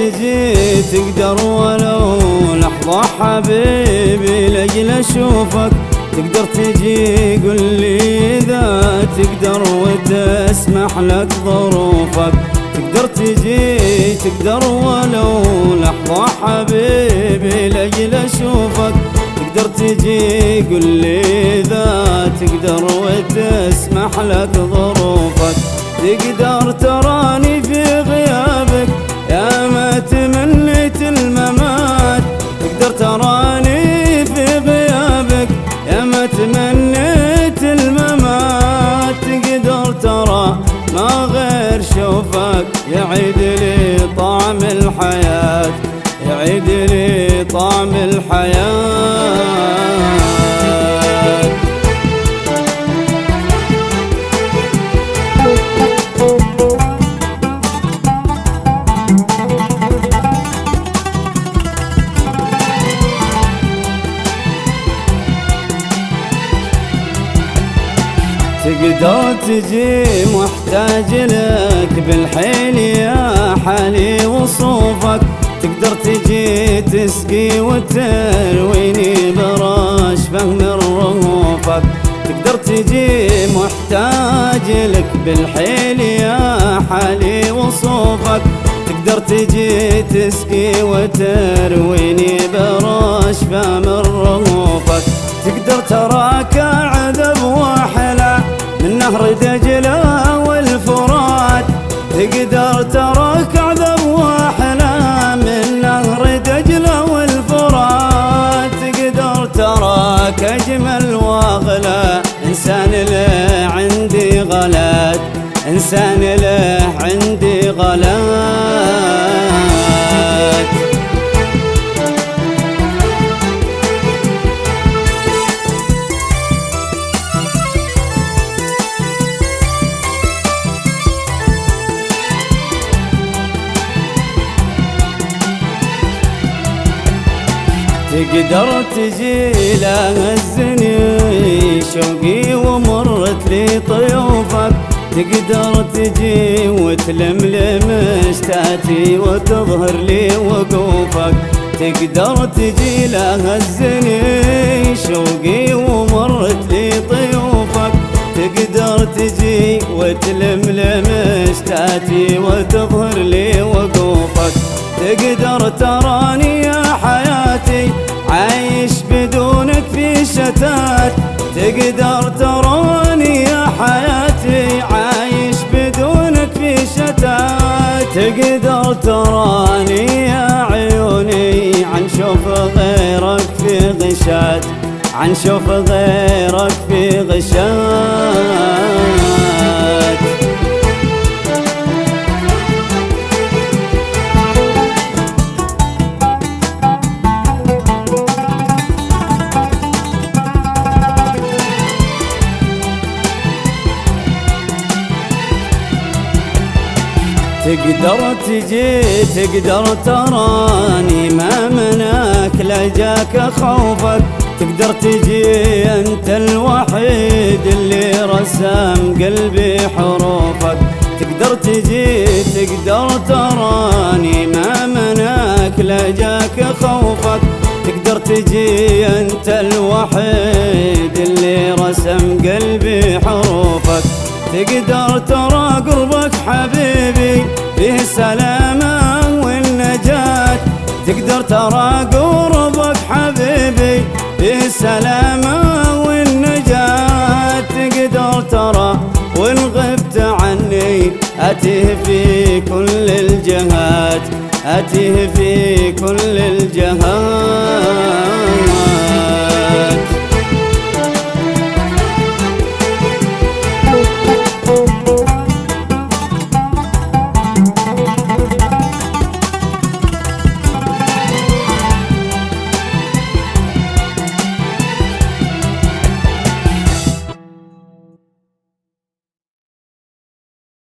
تجي تقدر ولو لحظة حبيبي لأجل أشوفك، تقدر تجي قل لي إذا تقدر وتسمح لك ظروفك، تقدر تجي تقدر ولو لحظة حبيبي لأجل أشوفك، تقدر تجي قل لي إذا تقدر وتسمح لك ظروفك، تقدر تراني في غيابك يا ما تمنيت الممات، تقدر تراني في غيابك يا ما تمنيت الممات، تقدر ترى ما غير شوفك يعيد لي طعم الحياة، يعيد لي طعم الحياة. تقدر تجي محتاج لك بالحيل يا حالي وصوفك، تقدر تجي تسقي وترويني براش فهم رهوفك، تقدر تجي محتاج لك بالحيل يا حالي وصوفك، تقدر تجي تسقي وترويني براش فهم رهوفك، تقدر تراك عذب وحلا من نهر دجلة والفرات، تقدر تراك عذب وحلا من نهر دجلة والفرات، تقدر تراك أجمل واغلى إنسان له عندي غلات، إنسان له عندي غلات. تقدر تجي لهزني شوقي ومرت لي طيوفك، تقدر تجي وتلملم اشتاتي وتظهر لي وقوفك، تقدر تجي لهزني شوقي ومرت لي طيوفك، تقدر تجي وتلملم اشتاتي وتظهر لي وقوفك، تقدر تراني يا حياتي عايش بدونك في شتات، تقدر تراني يا حياتي عايش بدونك في شتات، تقدر تراني يا عيوني عن شوف غيرك في غشات، عن شوف غيرك في غشات. تقدر تجي تقدر تراني ما مناك لجاك خوفك، تقدر تجي أنت الوحيد اللي رسم قلبي حروفك، تقدر تجي تقدر تراني ما مناك لجاك خوفك، تقدر تجي أنت الوحيد اللي رسم قلبي حروفك، تقدر ترى قربك حبيبي فيه السلامة والنجاة، تقدر ترى قربك حبيبي فيه السلامة والنجاة، تقدر ترى وإن غبت عني أتيه في كل الجهات، أتيه في كل الجهات.